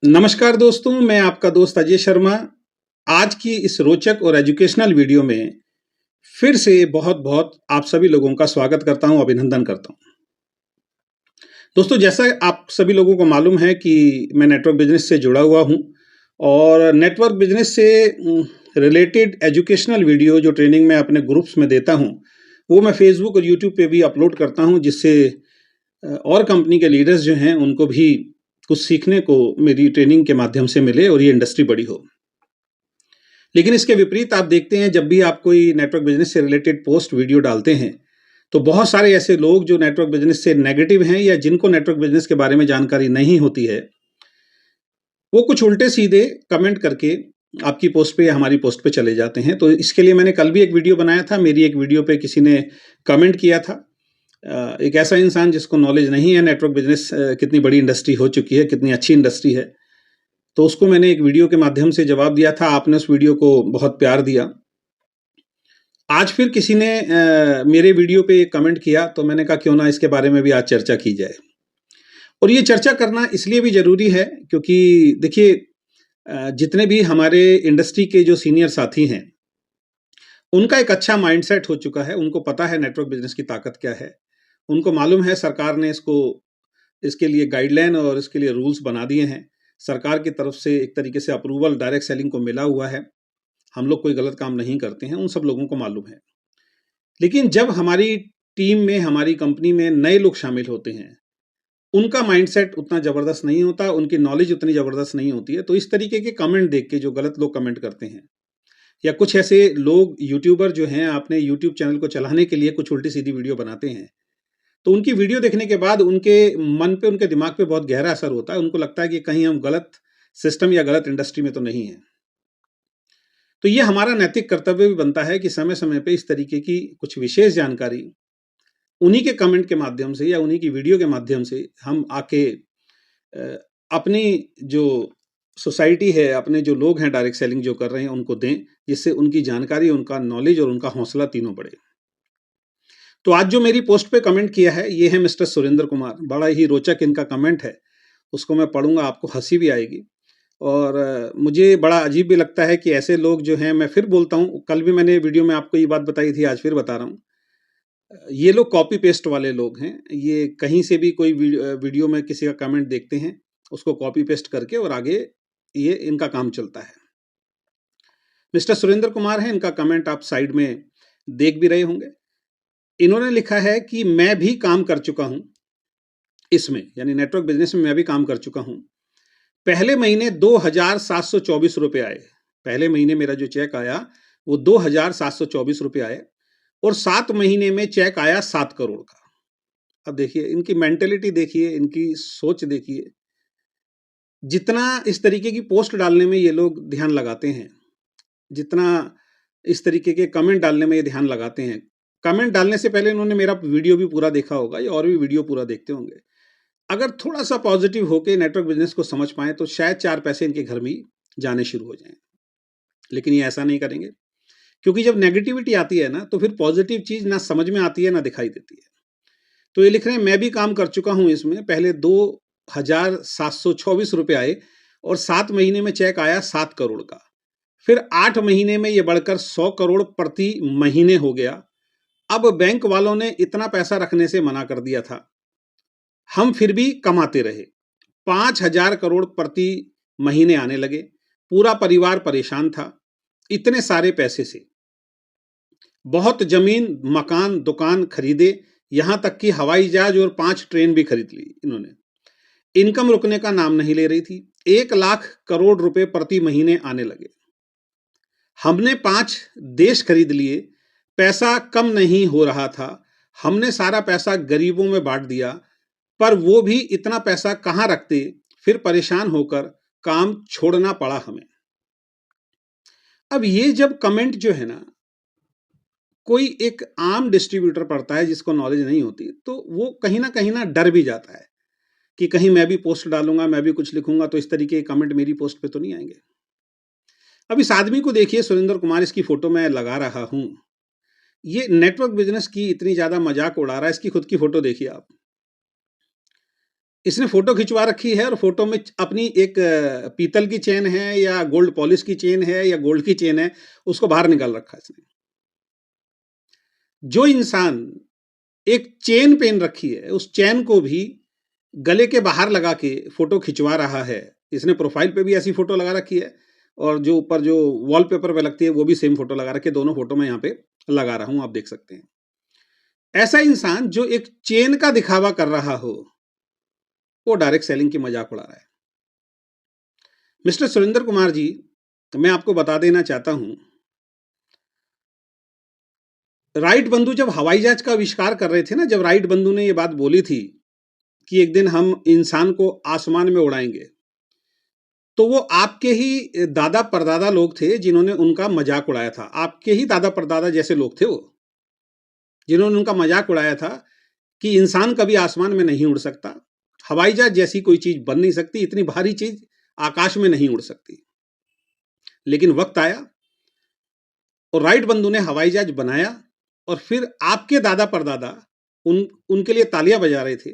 नमस्कार दोस्तों, मैं आपका दोस्त अजय शर्मा। आज की इस रोचक और एजुकेशनल वीडियो में फिर से बहुत-बहुत आप सभी लोगों का स्वागत करता हूं, अभिनंदन करता हूं। दोस्तों, जैसा आप सभी लोगों को मालूम है कि मैं नेटवर्क बिजनेस से जुड़ा हुआ हूं और नेटवर्क बिजनेस से रिलेटेड एजुकेशनल वीडियो जो ट्रेनिंग मैं अपने ग्रुप्स में देता हूं, वो मैं फेसबुक और यूट्यूब पे भी अपलोड करता हूं, जिससे और कंपनी के लीडर्स जो हैं उनको भी कुछ सीखने को मेरी ट्रेनिंग के माध्यम से मिले और ये इंडस्ट्री बड़ी हो। लेकिन इसके विपरीत आप देखते हैं, जब भी आप कोई नेटवर्क बिजनेस से रिलेटेड पोस्ट वीडियो डालते हैं, तो बहुत सारे ऐसे लोग जो नेटवर्क बिजनेस से नेगेटिव हैं या जिनको नेटवर्क बिजनेस के बारे में जानकारी नहीं होती है, वो कुछ उल्टे सीधे कमेंट करके आपकी पोस्ट पे या हमारी पोस्ट पे चले जाते हैं। तो इसके लिए मैंने कल भी एक वीडियो बनाया था। मेरी एक वीडियो पे किसी ने कमेंट किया था, एक ऐसा इंसान जिसको नॉलेज नहीं है नेटवर्क बिजनेस कितनी बड़ी इंडस्ट्री हो चुकी है, कितनी अच्छी इंडस्ट्री है। तो उसको मैंने एक वीडियो के माध्यम से जवाब दिया था। आपने उस वीडियो को बहुत प्यार दिया। आज फिर किसी ने मेरे वीडियो पे कमेंट किया, तो मैंने कहा क्यों ना इसके बारे में भी आज चर्चा की जाए। और ये चर्चा करना इसलिए भी ज़रूरी है क्योंकि देखिए, जितने भी हमारे इंडस्ट्री के जो सीनियर साथी हैं, उनका एक अच्छा माइंडसेट हो चुका है। उनको पता है नेटवर्क बिजनेस की ताकत क्या है। उनको मालूम है सरकार ने इसके लिए गाइडलाइन और इसके लिए रूल्स बना दिए हैं। सरकार की तरफ से एक तरीके से अप्रूवल डायरेक्ट सेलिंग को मिला हुआ है। हम लोग कोई गलत काम नहीं करते हैं, उन सब लोगों को मालूम है। लेकिन जब हमारी टीम में, हमारी कंपनी में नए लोग शामिल होते हैं, उनका माइंडसेट उतना ज़बरदस्त नहीं होता, उनकी नॉलेज उतनी ज़बरदस्त नहीं होती है। तो इस तरीके के कमेंट देख के जो गलत लोग कमेंट करते हैं, या कुछ ऐसे लोग यूट्यूबर जो हैं अपने यूट्यूब चैनल को चलाने के लिए कुछ उल्टी-सीधी वीडियो बनाते हैं, तो उनकी वीडियो देखने के बाद उनके मन पे, उनके दिमाग पे बहुत गहरा असर होता है। उनको लगता है कि कहीं हम गलत सिस्टम या गलत इंडस्ट्री में तो नहीं हैं। तो ये हमारा नैतिक कर्तव्य भी बनता है कि समय-समय पे इस तरीके की कुछ विशेष जानकारी उन्हीं के कमेंट के माध्यम से या उन्हीं की वीडियो के माध्यम से हम आके अ, अपनी जो सोसाइटी है, अपने जो लोग हैं डायरेक्ट सेलिंग जो कर रहे हैं, उनको दें, जिससे उनकी जानकारी, उनका नॉलेज और उनका हौसला तीनों बढ़े। तो आज जो मेरी पोस्ट पे कमेंट किया है, ये है मिस्टर सुरेंद्र कुमार। बड़ा ही रोचक इनका कमेंट है। उसको मैं पढ़ूँगा, आपको हँसी भी आएगी और मुझे बड़ा अजीब भी लगता है कि ऐसे लोग जो हैं, मैं फिर बोलता हूँ, कल भी मैंने वीडियो में आपको ये बात बताई थी, आज फिर बता रहा हूँ। ये लोग कॉपी पेस्ट वाले लोग हैं। ये कहीं से भी कोई वीडियो में किसी का कमेंट देखते हैं, उसको कॉपी पेस्ट करके और आगे ये इनका काम चलता है। मिस्टर सुरेंद्र कुमार हैं, इनका कमेंट आप साइड में देख भी रहे होंगे। इन्होंने लिखा है कि मैं भी काम कर चुका हूँ इसमें, यानी नेटवर्क बिजनेस में मैं भी काम कर चुका हूँ। पहले महीने 2,724 रुपए आए। पहले महीने मेरा जो चेक आया वो 2,724 रुपए आए और 7 महीने में चेक आया 7 करोड़ का। अब देखिए, इनकी मेंटेलिटी देखिए, इनकी सोच देखिए। जितना इस तरीके की पोस्ट डालने में ये लोग ध्यान लगाते हैं, जितना इस तरीके के कमेंट डालने में ये ध्यान लगाते हैं, कमेंट डालने से पहले इन्होंने मेरा वीडियो भी पूरा देखा होगा या और भी वीडियो पूरा देखते होंगे। अगर थोड़ा-सा पॉजिटिव होके नेटवर्क बिज़नेस को समझ पाएँ, तो शायद 4 पैसे इनके घर में ही जाने शुरू हो जाएँ। लेकिन ये ऐसा नहीं करेंगे, क्योंकि जब नेगेटिविटी आती है ना, तो फिर पॉजिटिव चीज़ ना समझ में आती है, ना दिखाई देती है। तो ये लिख रहे हैं, मैं भी काम कर चुका हूँ इसमें। पहले 2,724 रुपए आए और 7 महीने में चेक आया 7 करोड़ का। फिर 8 महीने में ये बढ़कर 100 करोड़ प्रति महीने हो गया। अब बैंक वालों ने इतना पैसा रखने से मना कर दिया था। हम फिर भी कमाते रहे। 5,000 करोड़ प्रति महीने आने लगे। पूरा परिवार परेशान था, इतने सारे पैसे से। बहुत ज़मीन, मकान, दुकान खरीदे, यहाँ तक कि हवाई जहाज और 5 ट्रेन भी खरीद ली इन्होंने। इनकम रुकने का नाम नहीं ले रही थी। 1 लाख करोड़ रुपए प्रति महीने आने लगे। हमने 5 देश खरीद लिए, पैसा कम नहीं हो रहा था। हमने सारा पैसा गरीबों में बांट दिया, पर वो भी इतना पैसा कहाँ रखते, फिर परेशान होकर काम छोड़ना पड़ा हमें। अब ये जब कमेंट जो है ना, कोई एक आम डिस्ट्रीब्यूटर पढ़ता है जिसको नॉलेज नहीं होती, तो वो कहीं ना डर भी जाता है कि कहीं मैं भी पोस्ट डालूंगा, मैं भी कुछ लिखूंगा, तो इस तरीके के कमेंट मेरी पोस्ट पे तो नहीं आएंगे। अब इस आदमी को देखिए, सुरेंद्र कुमार, इसकी फोटो मैं लगा रहा हूं। ये नेटवर्क बिजनेस की इतनी ज्यादा मजाक उड़ा रहा है, इसकी खुद की फोटो देखिए आप। इसने फोटो खिंचवा रखी है और फोटो में अपनी एक पीतल की चेन है या गोल्ड पॉलिश की चेन है या गोल्ड की चेन है, उसको बाहर निकाल रखा है इसने। जो इंसान एक चेन पहन रखी है, उस चेन को भी गले के बाहर लगा के फोटो खिंचवा रहा है। इसने प्रोफाइल पे भी ऐसी फोटो लगा रखी है और जो ऊपर जो वॉलपेपर पे लगती है वो भी सेम फोटो लगा रखी है। दोनों फोटो मैं यहाँ पे लगा रहा हूं, आप देख सकते हैं। ऐसा इंसान जो एक चेन का दिखावा कर रहा हो, वो डायरेक्ट सेलिंग की मजाक उड़ा रहा है। मिस्टर सुरेंद्र कुमार जी, मैं आपको बता देना चाहता हूं, राइट बंधु जब हवाई जहाज का आविष्कार कर रहे थे ना, जब राइट बंधु ने ये बात बोली थी कि एक दिन हम इंसान को आसमान में उड़ाएंगे, तो वो आपके ही दादा परदादा लोग थे जिन्होंने उनका मजाक उड़ाया था। आपके ही दादा परदादा जैसे लोग थे वो, जिन्होंने उनका मजाक उड़ाया था कि इंसान कभी आसमान में नहीं उड़ सकता, हवाई जहाज जैसी कोई चीज बन नहीं सकती, इतनी भारी चीज आकाश में नहीं उड़ सकती। लेकिन वक्त आया और राइट बंधु ने हवाई जहाज बनाया और फिर आपके दादा परदादा उनके लिए तालियां बजा रहे थे।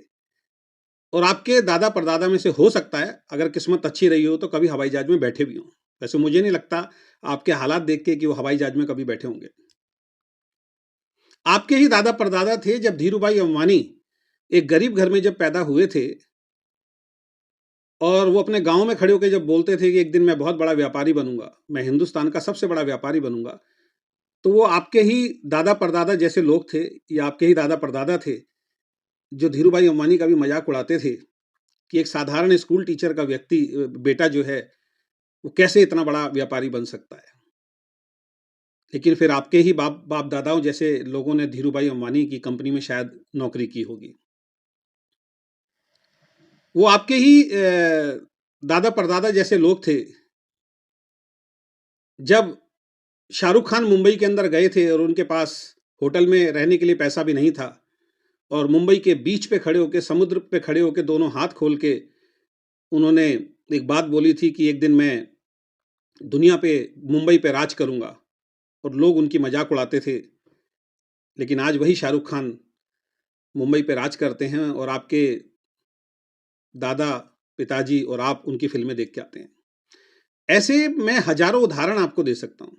और आपके दादा परदादा में से हो सकता है, अगर किस्मत अच्छी रही हो तो कभी हवाई जहाज में बैठे भी हों। वैसे मुझे नहीं लगता आपके हालात देख के कि वो हवाई जहाज में कभी बैठे होंगे। आपके ही दादा परदादा थे जब धीरूभाई अंबानी एक गरीब घर में जब पैदा हुए थे और वो अपने गांव में खड़े होकर जब बोलते थे कि एक दिन मैं बहुत बड़ा व्यापारी बनूंगा, मैं हिंदुस्तान का सबसे बड़ा व्यापारी बनूंगा, तो वो आपके ही दादा परदादा जैसे लोग थे या आपके ही दादा परदादा थे जो धीरूभाई अंबानी का भी मजाक उड़ाते थे कि एक साधारण स्कूल टीचर का व्यक्ति बेटा जो है वो कैसे इतना बड़ा व्यापारी बन सकता है। लेकिन फिर आपके ही बाप बाप दादाओं जैसे लोगों ने धीरूभाई अंबानी की कंपनी में शायद नौकरी की होगी। वो आपके ही दादा परदादा जैसे लोग थे जब शाहरुख खान मुंबई के अंदर गए थे और उनके पास होटल में रहने के लिए पैसा भी नहीं था और मुंबई के बीच पे खड़े होके, समुद्र पे खड़े होके दोनों हाथ खोल के उन्होंने एक बात बोली थी कि एक दिन मैं दुनिया पे, मुंबई पे राज करूंगा, और लोग उनकी मजाक उड़ाते थे। लेकिन आज वही शाहरुख खान मुंबई पे राज करते हैं और आपके दादा, पिताजी और आप उनकी फिल्में देख के आते हैं। ऐसे मैं हजारों उदाहरण आपको दे सकता हूं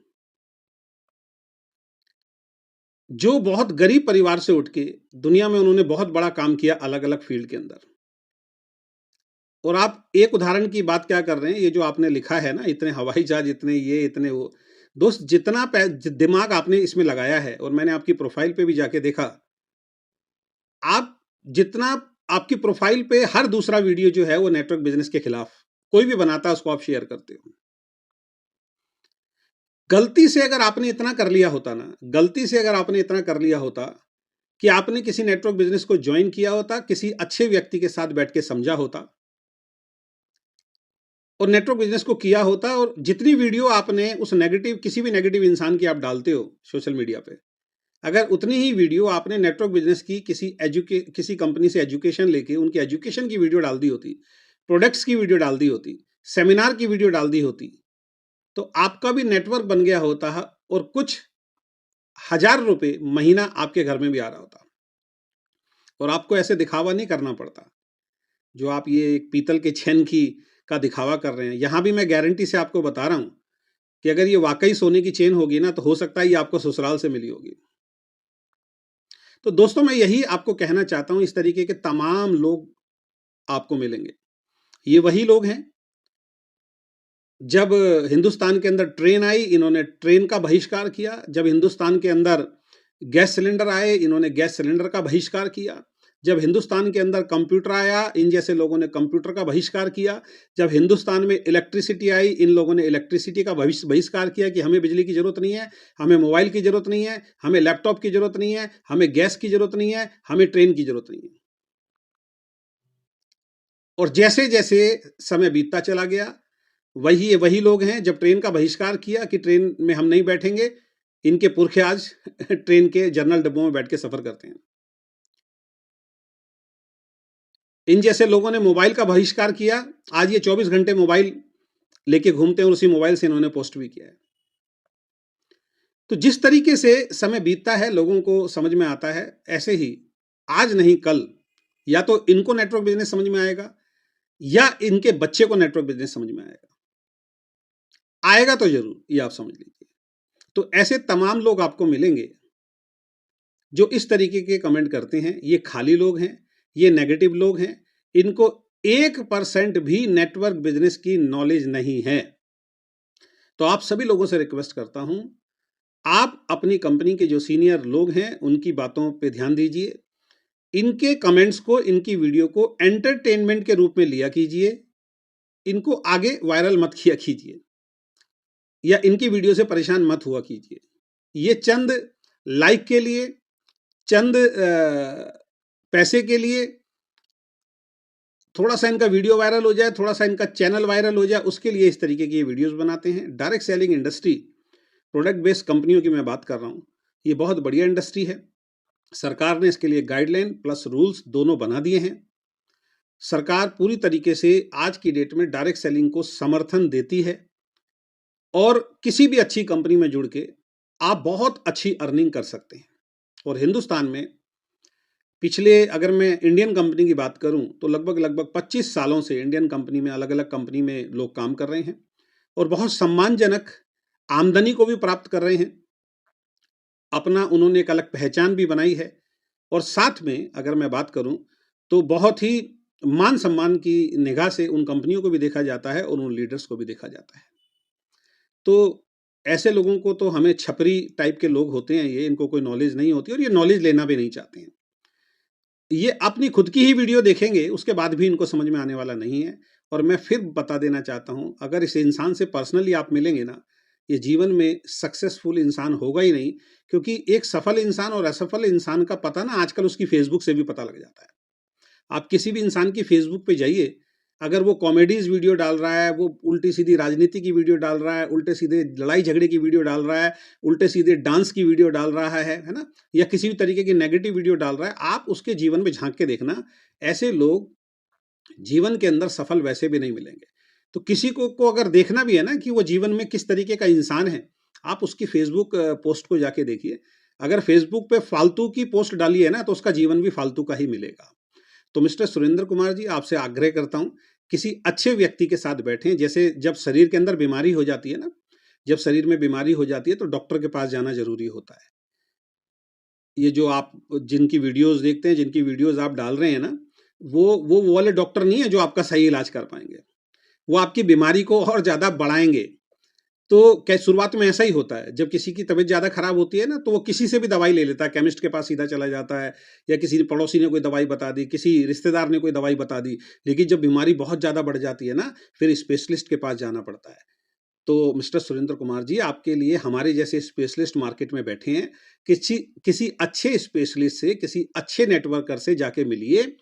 जो बहुत गरीब परिवार से उठ के दुनिया में उन्होंने बहुत बड़ा काम किया अलग अलग फील्ड के अंदर। और आप एक उदाहरण की बात क्या कर रहे हैं, ये जो आपने लिखा है ना, इतने हवाई जहाज, इतने ये, इतने वो, दोस्त जितना दिमाग आपने इसमें लगाया है, और मैंने आपकी प्रोफाइल पे भी जाके देखा, आप जितना, आपकी प्रोफाइल पे हर दूसरा वीडियो जो है वो नेटवर्क बिजनेस के खिलाफ कोई भी बनाता है उसको आप शेयर करते हो। गलती से अगर आपने इतना कर लिया होता ना, गलती से अगर आपने इतना कर लिया होता कि आपने किसी नेटवर्क बिजनेस को ज्वाइन किया होता, किसी अच्छे व्यक्ति के साथ बैठ के समझा होता और नेटवर्क बिजनेस को किया होता, और जितनी वीडियो आपने उस नेगेटिव, किसी भी नेगेटिव इंसान की आप डालते हो सोशल मीडिया पे, अगर उतनी ही वीडियो आपने नेटवर्क बिजनेस की किसी कंपनी से एजुकेशन लेके उनकी एजुकेशन की वीडियो डाल दी होती, प्रोडक्ट्स की वीडियो डाल दी होती, सेमिनार की वीडियो डाल दी होती, तो आपका भी नेटवर्क बन गया होता है और कुछ हजार रुपए महीना आपके घर में भी आ रहा होता और आपको ऐसे दिखावा नहीं करना पड़ता जो आप ये एक पीतल के छेन की का दिखावा कर रहे हैं। यहां भी मैं गारंटी से आपको बता रहा हूं कि अगर ये वाकई सोने की चेन होगी ना, तो हो सकता है ये आपको ससुराल से मिली होगी। तो दोस्तों, मैं यही आपको कहना चाहता हूं, इस तरीके के तमाम लोग आपको मिलेंगे। ये वही लोग हैं, जब हिंदुस्तान के अंदर ट्रेन आई, इन्होंने ट्रेन का बहिष्कार किया। जब हिंदुस्तान के अंदर गैस सिलेंडर आए, इन्होंने गैस सिलेंडर का बहिष्कार किया। जब हिंदुस्तान के अंदर कंप्यूटर आया, इन जैसे लोगों ने कंप्यूटर का बहिष्कार किया। जब हिंदुस्तान में इलेक्ट्रिसिटी आई, इन लोगों ने इलेक्ट्रिसिटी का बहिष्कार किया कि हमें बिजली की जरूरत नहीं है, हमें मोबाइल की जरूरत नहीं है, हमें लैपटॉप की जरूरत नहीं है, हमें गैस की जरूरत नहीं है, हमें ट्रेन की जरूरत नहीं है। और जैसे जैसे समय बीतता चला गया, वही लोग हैं, जब ट्रेन का बहिष्कार किया कि ट्रेन में हम नहीं बैठेंगे, इनके पुरखे आज ट्रेन के जनरल डिब्बों में बैठ के सफर करते हैं। इन जैसे लोगों ने मोबाइल का बहिष्कार किया, आज ये 24 घंटे मोबाइल लेके घूमते हैं और उसी मोबाइल से इन्होंने पोस्ट भी किया है। तो जिस तरीके से समय बीतता है लोगों को समझ में आता है, ऐसे ही आज नहीं कल या तो इनको नेटवर्क बिजनेस समझ में आएगा या इनके बच्चे को नेटवर्क बिजनेस समझ में आएगा तो जरूर, ये आप समझ लीजिए। तो ऐसे तमाम लोग आपको मिलेंगे जो इस तरीके के कमेंट करते हैं। ये खाली लोग हैं, ये नेगेटिव लोग हैं, इनको 1% भी नेटवर्क बिजनेस की नॉलेज नहीं है। तो आप सभी लोगों से रिक्वेस्ट करता हूं, आप अपनी कंपनी के जो सीनियर लोग हैं उनकी बातों पे ध्यान दीजिए, इनके कमेंट्स को, इनकी वीडियो को एंटरटेनमेंट के रूप में लिया कीजिए, इनको आगे वायरल मत किया कीजिए या इनकी वीडियो से परेशान मत हुआ कीजिए। ये चंद लाइक के लिए, चंद पैसे के लिए, थोड़ा सा इनका वीडियो वायरल हो जाए, थोड़ा सा इनका चैनल वायरल हो जाए, उसके लिए इस तरीके की ये वीडियोस बनाते हैं। Direct selling industry, product based कंपनियों की मैं बात कर रहा हूं, ये बहुत बढ़िया इंडस्ट्री है। सरकार ने इसके लिए गाइडलाइन प्लस रूल्स दोनों बना दिए हैं। सरकार पूरी तरीके से आज की डेट में डायरेक्ट सेलिंग को समर्थन देती है और किसी भी अच्छी कंपनी में जुड़ के आप बहुत अच्छी अर्निंग कर सकते हैं। और हिंदुस्तान में पिछले, अगर मैं इंडियन कंपनी की बात करूं तो लगभग 25 सालों से इंडियन कंपनी में, अलग अलग कंपनी में लोग काम कर रहे हैं और बहुत सम्मानजनक आमदनी को भी प्राप्त कर रहे हैं। अपना उन्होंने एक अलग पहचान भी बनाई है और साथ में अगर मैं बात करूं तो बहुत ही मान सम्मान की निगाह से उन कंपनियों को भी देखा जाता है और उन लीडर्स को भी देखा जाता है। तो ऐसे लोगों को तो हमें छपरी टाइप के लोग होते हैं, ये इनको कोई नॉलेज नहीं होती और ये नॉलेज लेना भी नहीं चाहते हैं। ये अपनी खुद की ही वीडियो देखेंगे, उसके बाद भी इनको समझ में आने वाला नहीं है। और मैं फिर बता देना चाहता हूं, अगर इस इंसान से पर्सनली आप मिलेंगे ना, ये जीवन में सक्सेसफुल इंसान होगा ही नहीं। क्योंकि एक सफल इंसान और असफल इंसान का पता ना आजकल उसकी फेसबुक से भी पता लग जाता है। आप किसी भी इंसान की फेसबुक पे जाइए, अगर वो कॉमेडीज वीडियो डाल रहा है, वो उल्टी सीधी राजनीति की वीडियो डाल रहा है, उल्टे सीधे लड़ाई झगड़े की वीडियो डाल रहा है, उल्टे सीधे डांस की वीडियो डाल रहा है ना, या किसी भी तरीके की नेगेटिव वीडियो डाल रहा है, आप उसके जीवन में झांक के देखना, ऐसे लोग जीवन के अंदर सफल वैसे भी नहीं मिलेंगे। तो किसी को अगर देखना भी है ना कि वो जीवन में किस तरीके का इंसान है, आप उसकी फेसबुक पोस्ट को जाके देखिए। अगर फेसबुक पे फालतू की पोस्ट डाली है ना, तो उसका जीवन भी फालतू का ही मिलेगा। तो मिस्टर सुरेंद्र कुमार जी, आपसे आग्रह करता हूं, किसी अच्छे व्यक्ति के साथ बैठें। जैसे जब शरीर के अंदर बीमारी हो जाती है ना, जब शरीर में बीमारी हो जाती है तो डॉक्टर के पास जाना जरूरी होता है। ये जो आप जिनकी वीडियोस देखते हैं, जिनकी वीडियोस आप डाल रहे हैं ना, वो वाले डॉक्टर नहीं है जो आपका सही इलाज कर पाएंगे। वो आपकी बीमारी को और ज्यादा बढ़ाएंगे। तो क्या शुरुआत में ऐसा ही होता है, जब किसी की तबीयत ज़्यादा खराब होती है ना, तो वो किसी से भी दवाई ले लेता है, केमिस्ट के पास सीधा चला जाता है, या किसी पड़ोसी ने कोई दवाई बता दी, किसी रिश्तेदार ने कोई दवाई बता दी। लेकिन जब बीमारी बहुत ज़्यादा बढ़ जाती है ना, फिर स्पेशलिस्ट के पास जाना पड़ता है। तो मिस्टर सुरेंद्र कुमार जी, आपके लिए हमारे जैसे स्पेशलिस्ट मार्केट में बैठे हैं। किसी किसी अच्छे स्पेशलिस्ट से, किसी अच्छे नेटवर्कर से जाके मिलिए।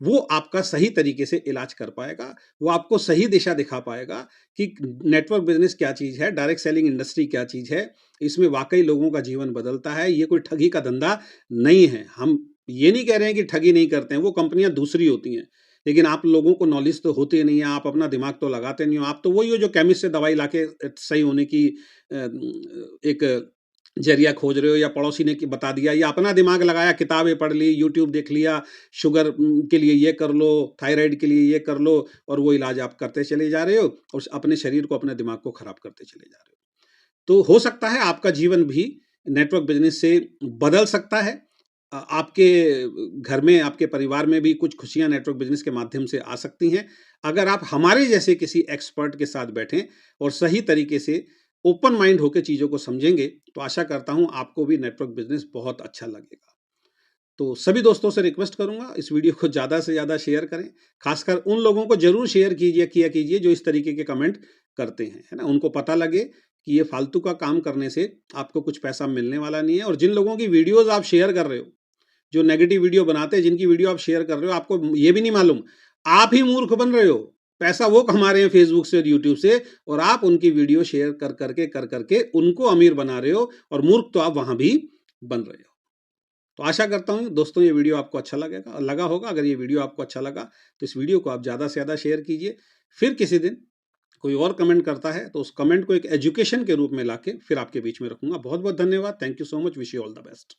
वो आपका सही तरीके से इलाज कर पाएगा, वो आपको सही दिशा दिखा पाएगा कि नेटवर्क बिजनेस क्या चीज़ है, डायरेक्ट सेलिंग इंडस्ट्री क्या चीज़ है। इसमें वाकई लोगों का जीवन बदलता है। ये कोई ठगी का धंधा नहीं है। हम ये नहीं कह रहे हैं कि ठगी नहीं करते हैं, वो कंपनियां दूसरी होती हैं। लेकिन आप लोगों को नॉलेज तो होती नहीं है, आप अपना दिमाग तो लगाते नहीं हो। आप तो वही हो जो केमिस्ट से दवाई लाके सही होने की एक जरिया खोज रहे हो, या पड़ोसी ने बता दिया, या अपना दिमाग लगाया, किताबें पढ़ ली, यूट्यूब देख लिया, शुगर के लिए ये कर लो, थायराइड के लिए ये कर लो, और वो इलाज आप करते चले जा रहे हो और अपने शरीर को, अपने दिमाग को खराब करते चले जा रहे हो। तो हो सकता है आपका जीवन भी नेटवर्क बिजनेस से बदल सकता है। आपके घर में, आपके परिवार में भी कुछ खुशियां नेटवर्क बिजनेस के माध्यम से आ सकती हैं, अगर आप हमारे जैसे किसी एक्सपर्ट के साथ बैठें और सही तरीके से ओपन माइंड होकर चीज़ों को समझेंगे। तो आशा करता हूं आपको भी नेटवर्क बिजनेस बहुत अच्छा लगेगा। तो सभी दोस्तों से रिक्वेस्ट करूंगा, इस वीडियो को ज़्यादा से ज़्यादा शेयर करें। खासकर उन लोगों को जरूर शेयर किया कीजिए जो इस तरीके के कमेंट करते हैं, है ना। उनको पता लगे कि ये फालतू का काम करने से आपको कुछ पैसा मिलने वाला नहीं है। और जिन लोगों की वीडियोज आप शेयर कर रहे हो, जो नेगेटिव वीडियो बनाते हैं, जिनकी वीडियो आप शेयर कर रहे हो, आपको ये भी नहीं मालूम, आप ही मूर्ख बन रहे हो। पैसा वो कमा रहे हैं फेसबुक से और यूट्यूब से, और आप उनकी वीडियो शेयर कर करके उनको अमीर बना रहे हो, और मूर्ख तो आप वहां भी बन रहे हो। तो आशा करता हूं दोस्तों ये वीडियो आपको अच्छा लगा होगा। अगर ये वीडियो आपको अच्छा लगा तो इस वीडियो को आप ज़्यादा से ज़्यादा शेयर कीजिए। फिर किसी दिन कोई और कमेंट करता है तो उस कमेंट को एक एजुकेशन के रूप में लाके फिर आपके बीच में रखूंगा। बहुत बहुत धन्यवाद। Thank you so much. Wish you all the best.